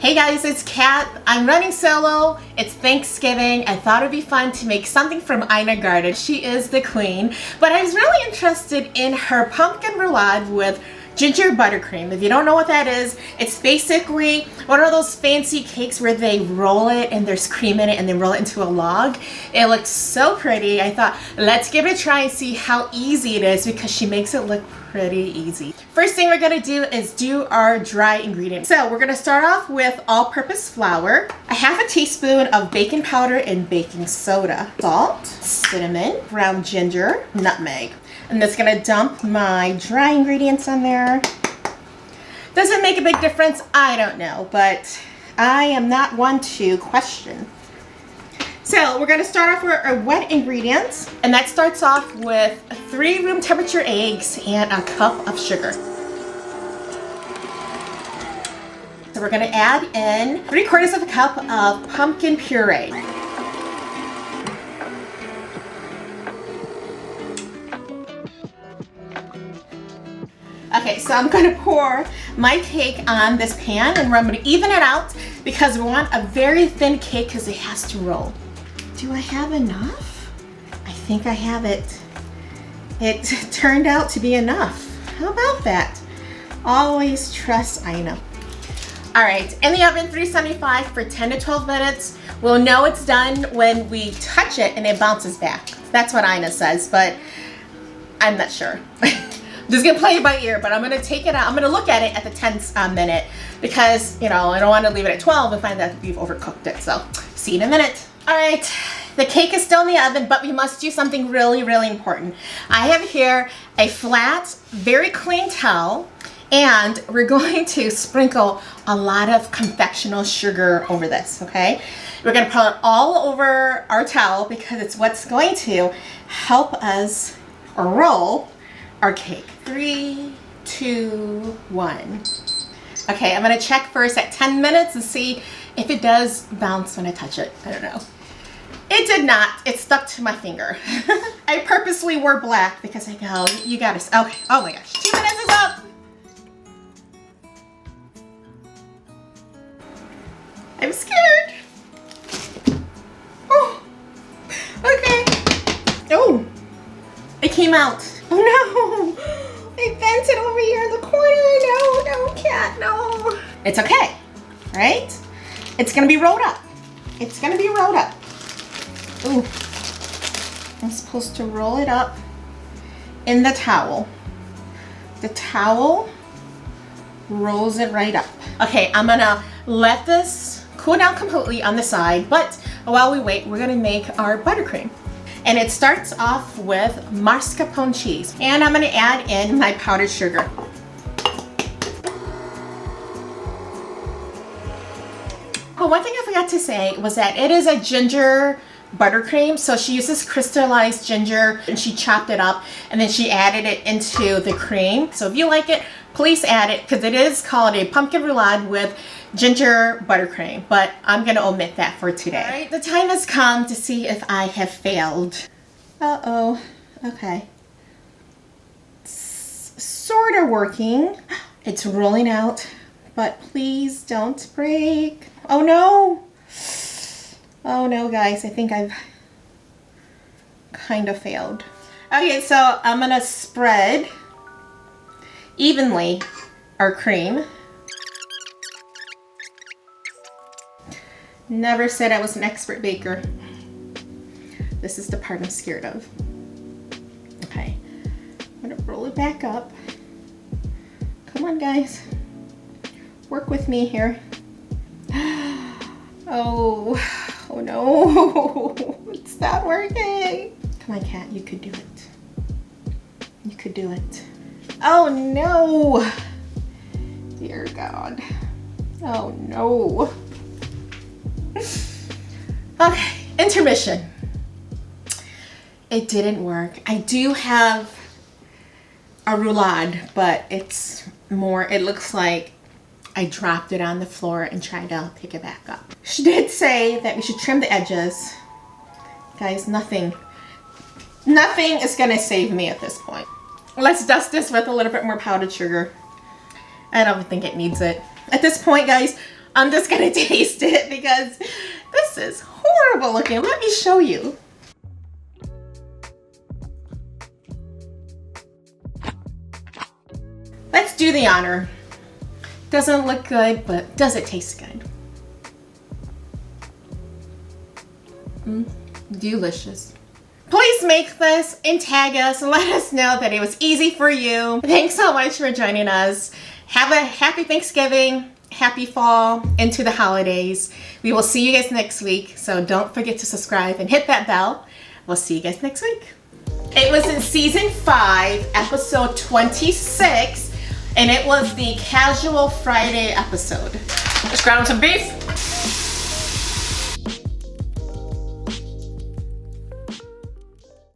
Hey guys, it's Kat. I'm running solo. It's Thanksgiving. I thought it'd be fun to make something from Ina Garten. She is the queen. But I was really interested in her pumpkin roulade with Ginger Buttercream. If you don't know what that is, it's basically one of those fancy cakes where they roll it and there's cream in it and they roll it into a log. It looks so pretty. I thought, let's give it a try and see how easy it is because she makes it look pretty easy. First thing we're gonna do is do our dry ingredients. So we're gonna start off with all-purpose flour, a half a teaspoon of baking powder and baking soda, salt, cinnamon, ground ginger, nutmeg. I'm just gonna dump my dry ingredients on there. Does it make a big difference? I don't know, but I am not one to question. So we're gonna start off with our wet ingredients, and that starts off with 3 room temperature eggs and a cup of sugar. So we're gonna add in 3/4 of a cup of pumpkin puree. Okay, so I'm gonna pour my cake on this pan and I'm gonna even it out because we want a very thin cake because it has to roll. Do I have enough? I think I have it. It turned out to be enough. How about that? Always trust Ina. All right, in the oven 375 for 10 to 12 minutes. We'll know it's done when we touch it and it bounces back. That's what Ina says, but I'm not sure. Just gonna play it by ear, but I'm gonna take it out. I'm gonna look at it at the 10th minute because, you know, I don't want to leave it at 12 and find that we've overcooked it. So see you in a minute. All right, the cake is still in the oven, but we must do something really, really important. I have here a flat, very clean towel, and we're going to sprinkle a lot of confectional sugar over this, okay? We're gonna put it all over our towel because it's what's going to help us roll our cake. 3, 2, 1. Okay, I'm gonna check first at 10 minutes and see if it does bounce when I touch it. I don't know. It did not. It stuck to my finger. I purposely wore black because I go, you gotta, okay. Oh my gosh, 2 minutes is up. I'm scared. Oh, okay. Oh, it came out. Oh no, I bent it over here in the corner. No, Cat, no. It's okay, right? It's gonna be rolled up. It's gonna be rolled up. Ooh, I'm supposed to roll it up in the towel. The towel rolls it right up. Okay, I'm gonna let this cool down completely on the side, but while we wait, we're gonna make our buttercream. And it starts off with mascarpone cheese. And I'm gonna add in my powdered sugar. Oh, one thing I forgot to say was that it is a ginger buttercream. So she uses crystallized ginger and she chopped it up and then she added it into the cream. So if you like it, please add it because it is called a pumpkin roulade with ginger buttercream, but I'm gonna omit that for today. All right, the time has come to see if I have failed. Uh-oh, okay. It's sort of working. It's rolling out, but please don't break. Oh no. Oh no, guys, I think I've kind of failed. Okay, so I'm gonna spread evenly our cream. Never said I was an expert baker. This is the part I'm scared of. Okay, I'm gonna roll it back up. Come on, guys. Work with me here. Oh no, it's not working. Come on, Cat, you could do it. You could do it. Oh no, dear God. Oh no. Okay, intermission. It didn't work. I do have a roulade, but it's more, it looks like I dropped it on the floor and tried to pick it back up. She did say that we should trim the edges. Guys, nothing is gonna save me at this point. Let's dust this with a little bit more powdered sugar. I don't think it needs it. At this point, guys, I'm just gonna taste it because this is horrible looking. Let me show you. Let's do the honor. Doesn't look good, but does it taste good? Delicious. Please make this and tag us and let us know that it was easy for you. Thanks so much for joining us. Have a happy Thanksgiving, happy fall, into the holidays. We will see you guys next week, so don't forget to subscribe and hit that bell. We'll see you guys next week. It was in season 5, episode 26, and it was the Casual Friday episode. Just grab some beef.